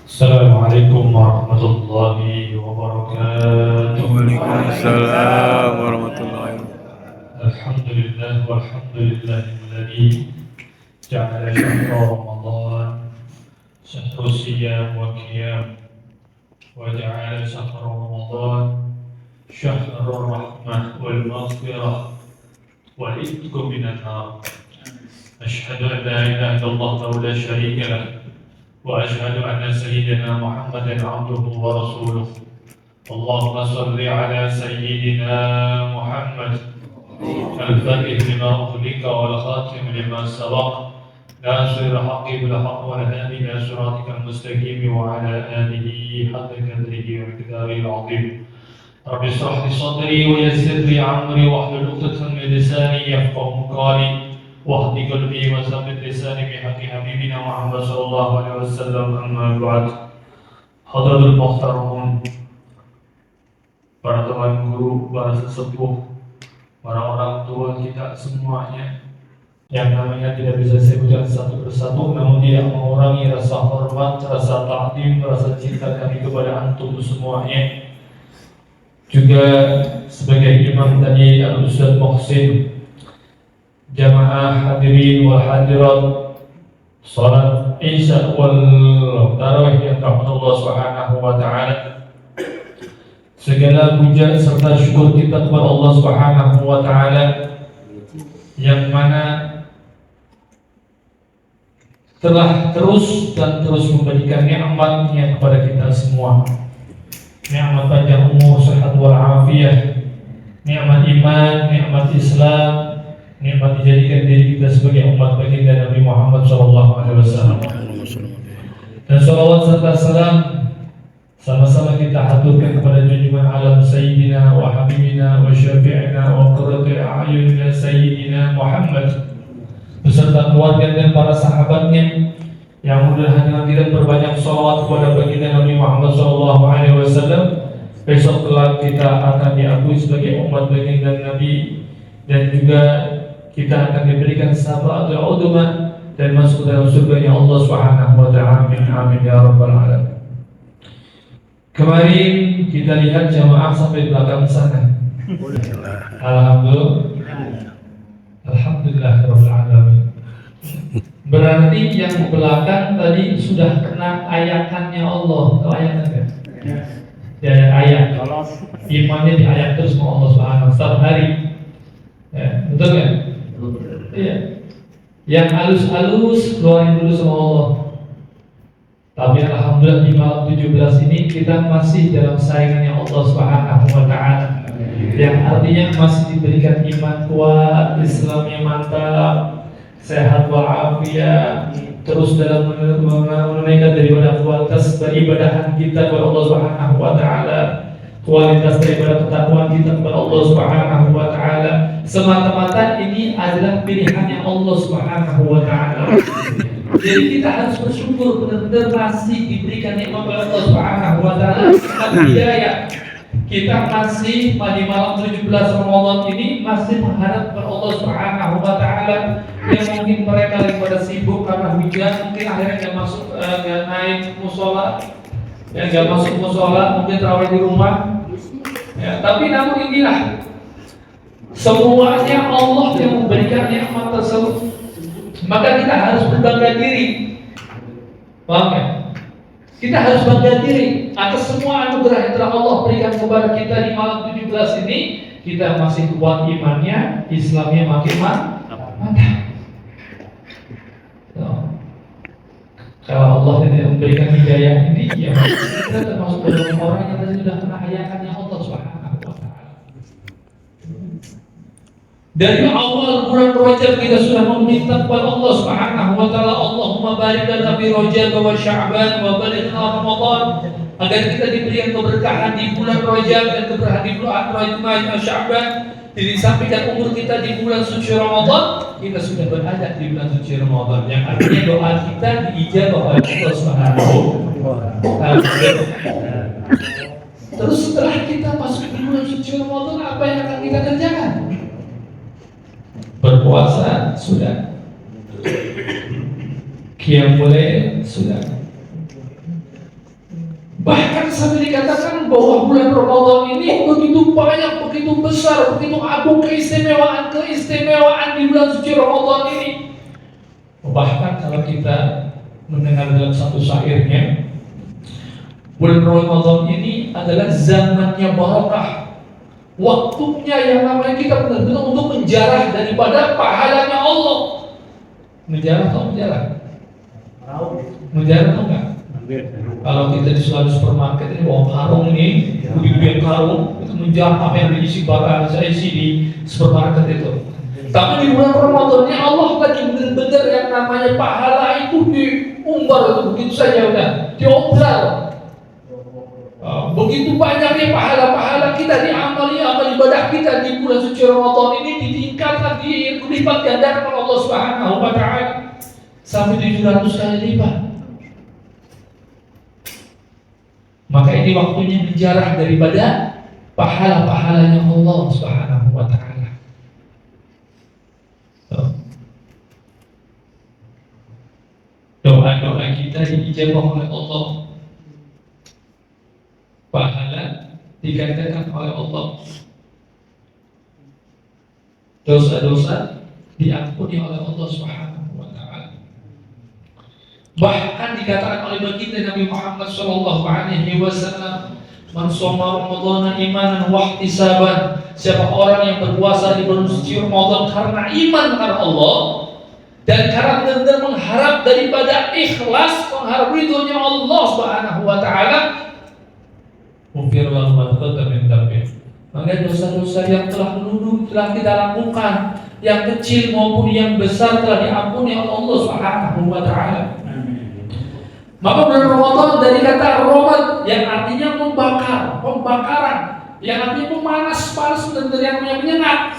Assalamualaikum warahmatullahi wabarakatuh. Waalaikumsalam warahmatullahi wabarakatuh. Alhamdulillah walhamdulillahilladzi ja'ala syahra Ramadan syahru siyam wa qiyam wa ja'ala syahra Ramadan syahrur rahmah wal maghfirah wal itqu minan nar. Asyhadu an la ilaha illallah wa la syarika lah وأشهد أن سيدنا محمدا عبده ورسوله. اللهم صل على سيدنا محمد الفاتح لما أغلق والخاتم لما سبق ناصر الحق بالحق والهادي إلى صراطك المستقيم وعلى آله حق قدره ومقداره العظيم. رب اشرح لي صدري ويسر لي أمري واحلل عقدة من لساني يفقهوا قولي واهد قلبي وثبت لساني بحق حبيبنا محمد صلى الله عليه وسلم. أما بعد. Hadratul Muhtaramun, para tuan guru, para sesepuh, para orang tua kita semuanya, yang namanya tidak bisa saya sebutkan satu persatu, namun tidak mengurangi rasa hormat, rasa takdim, rasa cinta kami kepada antum semuanya. Juga sebagai imam tadi Al-Ustaz Muhsin, jamaah hadirin wal hadirat salat isya wal tarawih yang dirahmati Allah Subhanahu wa taala. Segala puja serta syukur kita kepada Allah Subhanahu wa taala yang mana telah terus dan terus memberikan nikmat-Nya kepada kita semua. Nikmat panjang umur, sehat wal afiyah, nikmat iman, nikmat Islam, nikmat dijadikan diri kita sebagai umat baginda Nabi Muhammad SAW. Dan salawat serta salam sama-sama kita haturkan kepada junjungan alam Sayyidina wa Habibina wa Syafi'ina wa Qurrati a'yunina Sayyidina Muhammad beserta keluarga dan para sahabatnya. Yang mudah-mudahan kita berbanyak salawat kepada baginda Nabi Muhammad SAW. Besok kelak kita akan diakui sebagai umat baginda Nabi, dan juga kita akan diberikan syafaat al-udhma dan masuk dalam surga-Nya Allah Subhanahu wa taala. Amin amin ya rabbal alamin. Kemarin kita lihat jamaah sampai belakang sana. Alhamdulillah rabbil alamin. Berarti yang belakang tadi sudah kena ayatannya Allah. Tahu ayatnya kan? Ya, ayat. Imannya di ayat terus sama Allah Subhanahu setiap hari. Ya, betul kan? Iya. Yang halus-halus keluarin dulu sama Allah. Tapi alhamdulillah di malam 17 ini kita masih dalam saingannya Allah Subhanahu wa taala. Yang artinya masih diberikan iman kuat, Islamnya mantap, sehat walafiat, terus dalam menunaikan daripada kualitas beribadahan kita kepada Allah Subhanahu wa taala, kualitas daripada ketakwaan kita kepada Allah Subhanahu wa taala. Semata-mata ini adalah pilihannya Allah Subhanahu wa taala. Jadi kita harus bersyukur benar-benar masih diberikan nikmat oleh Allah Subhanahu wa taala. Hidayah. Kita masih di malam 17 Ramadan ini masih mengharap kepada Allah Subhanahu wa taala. Yang mungkin mereka daripada sibuk karena hujan, mungkin akhirnya nggak masuk, nggak naik musola, yang nggak masuk musola, mungkin terawih di rumah. Ya, tapi namun inilah semuanya Allah yang memberikan nikmat tersebut. Maka kita harus berbangga diri. Paham ya? Kita harus bangga diri atas semua anugerah yang telah Allah berikan kepada kita di malam 17 ini. Kita masih kuat imannya, Islamnya makin mantap. Kalau Allah tidak memberikan hidayah ini, ya kita termasuk dalam orang yang tadi sudah kena ayatannya Allah Subhanahu wa taala. Dari awal bulan Rajab kita sudah meminta kepada Allah Subhanahu wa taala, Allahumma barik lana fi Rajab wa Sya'ban wa balighna Ramadan, agar kita diberikan keberkahan di bulan Rajab dan keberkahan di bulan Sya'ban. Disampaikan umur kita di bulan suci Ramadan, kita sudah berada di bulan suci Ramadan, yang artinya doa kita diijabah oleh Allah Subhanahu wa taala. Terus setelah kita masuk di bulan suci Ramadan, apa yang akan kita kerjakan? Berpuasa sudah. Qiyamul Lail sudah. Bahkan sampai dikatakan bahwa bulan Ramadan ini begitu banyak, begitu besar, begitu agung keistimewaan di bulan suci Ramadan ini. Bahkan kalau kita mendengar dalam satu syairnya, bulan Ramadan ini adalah zamannya barakah, waktunya yang namanya kita benar-benar untuk menjarah daripada pahalanya Allah. Menjarah atau menjarah? Menjarah atau enggak? Kalau kita di suatu supermarket ini bawa karung ini, ubi-ubian karung, itu menjarah apa yang diisi barang saya isi di supermarket itu. Tapi di bulan Ramadan ini Allah lagi benar-benar yang namanya pahala itu diumbar itu begitu saja udah diobral. Begitu banyaknya pahala-pahala kita di amal ibadah kita di bulan suci Ramadan ini ditingkatkan, dilipat gandakan oleh Allah Subhanahu wa taala sampai 700 kali lipat. Maka ini waktunya menjarah daripada pahala-pahalanya Allah Subhanahu wa taala. Doa-doa kita diijabah oleh Allah. Pahala digandakan oleh Allah. Dosa-dosa diampuni oleh Allah Subhanahu wa taala. Bahkan dikatakan oleh baginda Nabi Muhammad sallallahu alaihi wasallam, "Man shoma Ramadhana imanan wa ihtisaban." Siapa orang yang berpuasa di bulan suci Ramadan karena iman kepada Allah dan karena benar-benar mengharap daripada ikhlas, mengharap ridhonya Allah Subhanahu wa taala, mufir wal madqata min dzambih. Maka dosa-dosa yang telah menunduk telah kita lakukan, yang kecil maupun yang besar telah diampuni oleh Allah Subhanahu wa taala. Maka bulan Ramadan dari kata romad yang artinya membakar, pembakaran, yang artinya memanas, panas dan yang menyengat.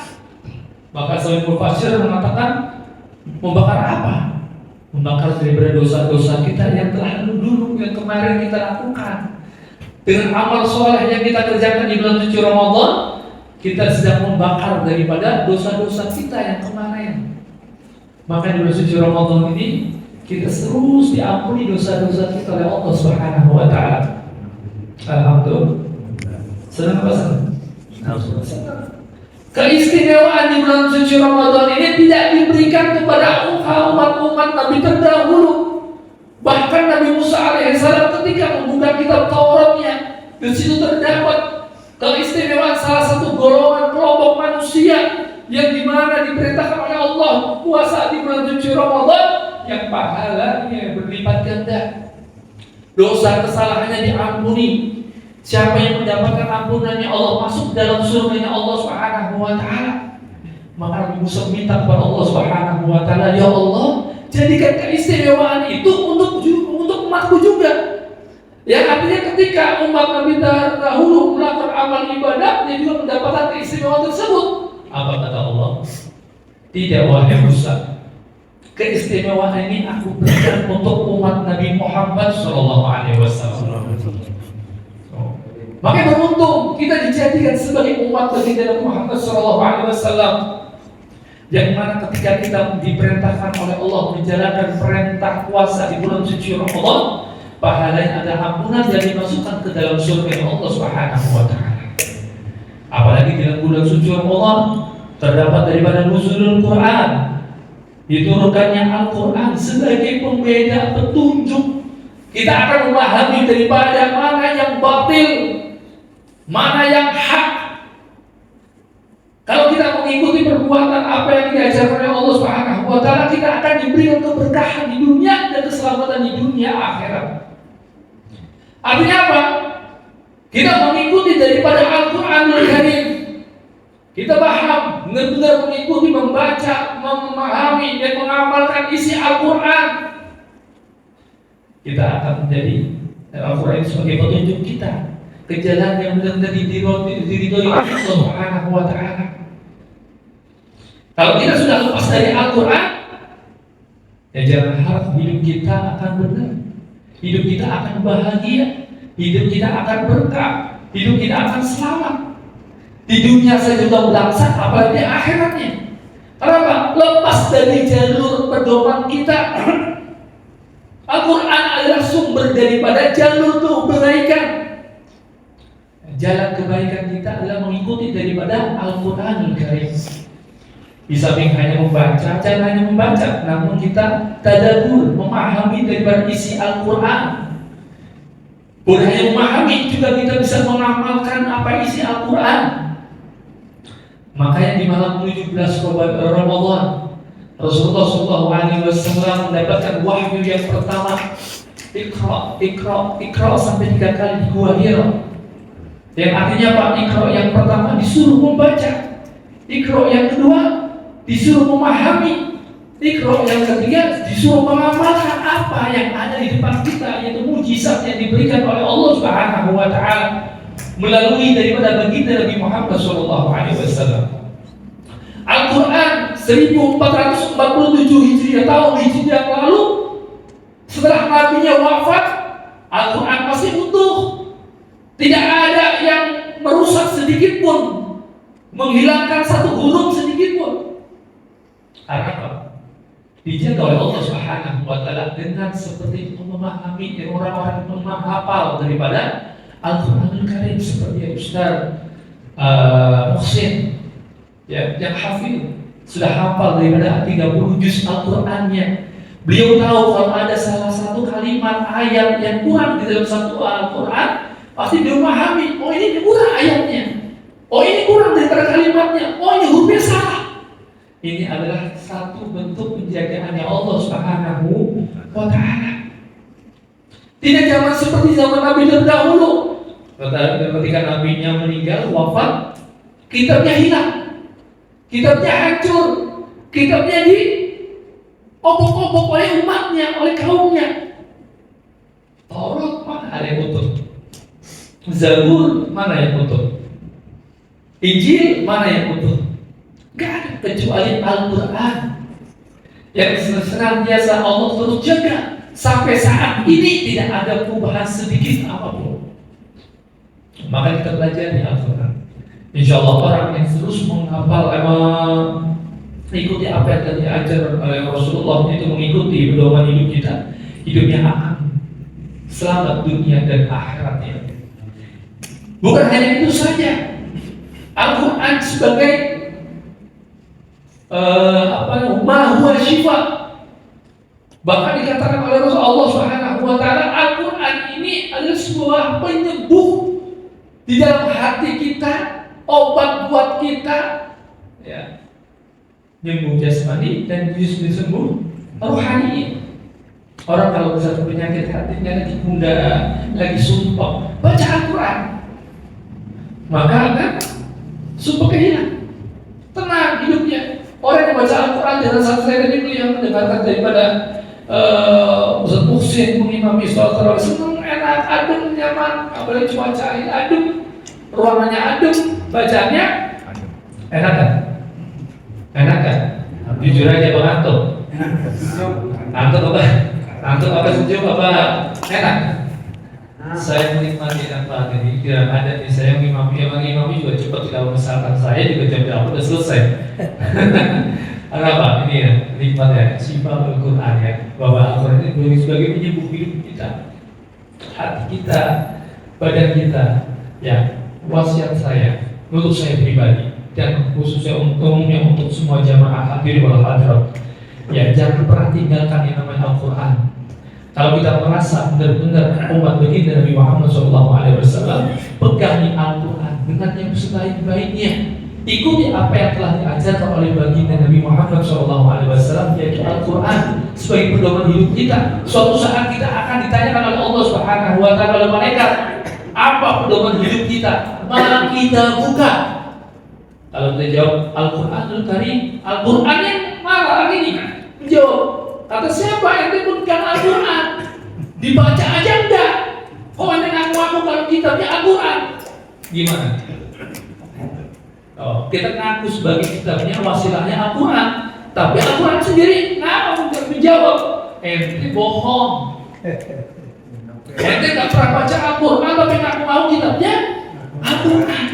Maka sebagian mufassir mengatakan membakar apa? Membakar daripada dosa-dosa kita yang telah dulu yang kemarin kita lakukan. Dengan amal soleh yang kita kerjakan di bulan suci Ramadan, kita sedang membakar daripada dosa-dosa kita yang kemarin. Maka di bulan suci Ramadan ini kita terus diampuni dosa-dosa kita oleh Allah Subhanahu wa taala. Alhamdulillah. Senang apa senang? Keistimewaan di bulan suci Ramadan ini tidak diberikan kepada umat-umat Nabi terdahulu. Bahkan Nabi Musa alaihissalam ketika membuka kitab Tauratnya, di situ terdapat keistimewaan salah satu golongan kelompok manusia yang dimana diperintahkan oleh Allah puasa di bulan suci Ramadan yang pahalanya berlipat ganda, dosa kesalahannya diampuni. Siapa yang mendapatkan ampunannya Allah masuk dalam surganya Allah Subhanahu wa taala. Maka Nabi Musa minta kepada Allah Subhanahu wa taala, ya Allah, jadikan keistimewaan itu untuk umatku juga. Yang artinya ketika umat Nabi dahulu melakukan amal ibadah, dia juga mendapatkan keistimewaan tersebut. Apa kata Allah? Tidak, wahai Musa, keistimewaan ini aku berikan untuk umat Nabi Muhammad SAW. Maka beruntung kita dijadikan sebagai umat baginda Nabi Muhammad SAW, yang mana ketika kita diperintahkan oleh Allah menjalankan perintah puasa di bulan suci Ramadan, pahalanya ada ampunan dan dimasukkan ke dalam surga Allah Subhanahu wa taala. Apalagi dalam bulan suci Ramadan terdapat daripada nuzulul Quran, diturunkannya Al-Quran sebagai pembeda petunjuk. Kita akan memahami daripada mana yang batil, mana yang hak. Kalau kita mengikuti perbuatan apa yang diajarkan oleh Allah Subhanahu wa taala, kita akan diberikan keberkahan di dunia dan keselamatan di dunia akhirat. Artinya apa? Kita mengikuti daripada Al-Qur'anul Karim. Kita paham, benar-benar mengikuti, membaca, memahami dan mengamalkan isi Al-Qur'an. Kita akan menjadi Al-Qur'an sebagai petunjuk kita ke jalan yang benar-benar diridhoi Allah Subhanahu wa taala. Kalau kita sudah lepas dari Al-Quran, ya jangan harap hidup kita akan benar, hidup kita akan bahagia, hidup kita akan berkah, hidup kita akan selamat. Di dunia saja sudah berlaksana, apalagi akhiratnya. Kenapa? Lepas dari jalur pedoman kita, Al-Quran adalah sumber daripada jalur kebaikan. Jalan kebaikan kita adalah mengikuti daripada Al-Quranul Karim. Di samping hanya membaca, jangan hanya membaca, namun kita tadabbur, memahami daripada isi Al-Quran. Bukan hanya memahami, juga kita bisa mengamalkan apa isi Al-Quran. Makanya di malam 17 Ramadan, Rasulullah SAW mendapatkan wahyu yang pertama, Iqra sampai 3 kali di Gua Hira. Yang artinya apa? Iqra yang pertama disuruh membaca, Iqra yang kedua disuruh memahami, Iqra yang ketiga disuruh mengamalkan apa yang ada di depan kita, yaitu mujizat yang diberikan oleh Allah Subhanahu wa taala melalui daripada baginda Nabi Muhammad SAW. Al-Quran 1447 Hijriah, tahun Hijriah yang lalu, setelah nabinya wafat, Al-Quran masih utuh. Tidak ada yang merusak sedikit pun, menghilangkan satu huruf sedikit pun. Apa? Dijaga oleh Allah Subhanahu wa taala dengan seperti itu, memahami orang-orang yang menghafal daripada Al-Quranul Karim seperti Ustaz Muhsin, ya, yang hafil sudah hafal daripada 30 juz Al-Qurannya. Beliau tahu kalau ada salah satu kalimat ayat yang kurang di dalam satu Al-Quran, pasti dia memahami, oh ini kurang ayatnya, oh ini kurang daripada kalimatnya, oh ini hurufnya salah. Ini adalah satu bentuk penjagaannya Allah Subhanahu wa taala. Tidak zaman seperti zaman Nabi terdahulu. Ketika nabinya meninggal, wafat, kitabnya hilang, kitabnya hancur, kitabnya di obok-obok oleh umatnya, oleh kaumnya. Taurat mana ada yang utuh? Zabur mana yang utuh? Injil mana yang utuh? Gak ada kecuali Al-Quran yang senantiasa Allah terus jaga sampai saat ini, tidak ada perubahan sedikit apapun. Maka kita belajar di Al-Quran. Insya Allah orang yang terus menghafal, mengikuti apa yang telah diajar oleh Rasulullah, itu mengikuti pedoman hidup kita, hidupnya akan selamat dunia dan akhiratnya. Bukan hanya itu saja, Al-Quran sebagai ma huwa syifa. Bahkan dikatakan oleh Rasulullah Subhanahu wa taala, Al-Quran ini adalah sebuah penyembuh di dalam hati kita, obat buat kita, ya, nyembuh jasmani dan justru sembuh rohani. Orang kalau bisa penyakit hatinya lagi gundah, lagi sumpah, baca Al-Quran, maka akan sumpah hilang, tenang hidupnya. Orang yang baca Al-Quran, jangan sampai tadi itu yang mendengarkan daripada Ustaz Muhsin mengimami sholat tarawih, senang, enak, adem, nyaman, apalagi cuaca adem, ruangannya adem, bacanya enak kan? Enak kan? Jujur aja Bang Anto. Anto apa sejuk apa enak? Saya menikmati apa ini, kira ada nih, saya mengimami juga cepat, kalau misalkan saya juga jam-jam udah selesai. Apa ini ya, nikmat ya, sifat Al-Quran ya, bahwa Al-Quran ini sebagai penyembuh hidup kita, hati kita, badan kita. Ya, wasiat saya untuk saya pribadi dan khususnya umumnya untuk semua jamaah hadirin wal hadirat, ya, jangan pernah tinggalkan yang namanya Al-Quran. Kalau kita merasa benar-benar umat baginda Nabi Muhammad SAW, pegangi Al-Quran dengan yang sebaik-baiknya. Ikuti apa yang telah diajarkan oleh baginda Nabi Muhammad SAW, yaitu Al-Quran sebagai pedoman hidup kita. Suatu saat kita akan ditanyakan oleh Allah Subhanahu wa taala oleh malaikat, apa pedoman hidup kita? Maka kita buka. Kalau kita jawab Al-Quranul Karim, Al-Quran yang mana ini? Menjawab, kata siapa yang menyebutkan Al-Quran? Dibaca aja enggak? Kok anda ngaku-ngaku kalau kitabnya Al-Quran? Gimana? Oh, kita ngaku sebagai kitabnya, wasilahnya Al-Quran, tapi Al-Quran sendiri ngaku menjawab, ente bohong. Ente nggak pernah baca Al-Quran tapi ngaku-ngaku kitabnya Al-Quran.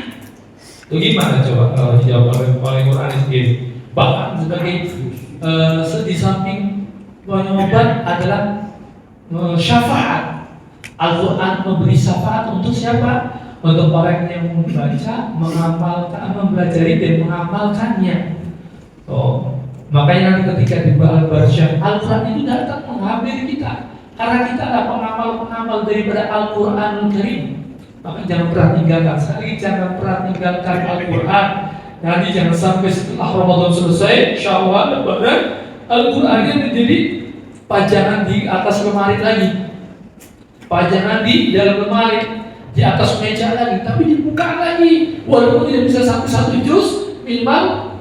Itu gimana coba kalau dijawab oleh Al-Quran sendiri? Bahkan sebagai di samping penyobat adalah syafaat. Al-Quran memberi syafaat untuk siapa? Untuk orang yang membaca, mengamalkan, mempelajari dan mengamalkannya. Makanya nanti ketika dibahas barsya, Al-Quran itu datang menghampiri kita, karena kita adalah pengamal-pengamal daripada Al-Quranul Karim. Maka jangan pernah tinggalkan, sekali jangan pernah tinggalkan Al-Quran. Nanti jangan sampai setelah Ramadan selesai, Syawal, Lebaran, Al-Qurannya menjadi pajangan di atas lemari lagi, pajangan di dalam lemari, di atas meja lagi, tapi dibuka lagi. Walaupun tidak bisa satu juz, minimal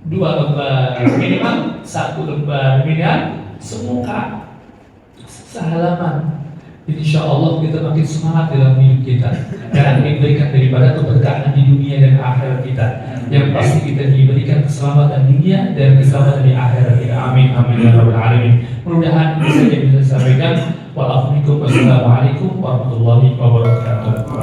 2 lembar, minimal 1 lembar, minimal semuka, sehalaman. Insya Allah kita makin semangat dalam hidup kita, karena diberikan daripada keberkahan di dunia dan akhirat kita. Yang pasti kita diberikan keselamatan dunia dan keselamatan di akhirat kita. Amin amin ya rabbal alamin. Mudah-mudahan ini saja bisa saya sampaikan. Wassalamualaikum warahmatullahi wabarakatuh.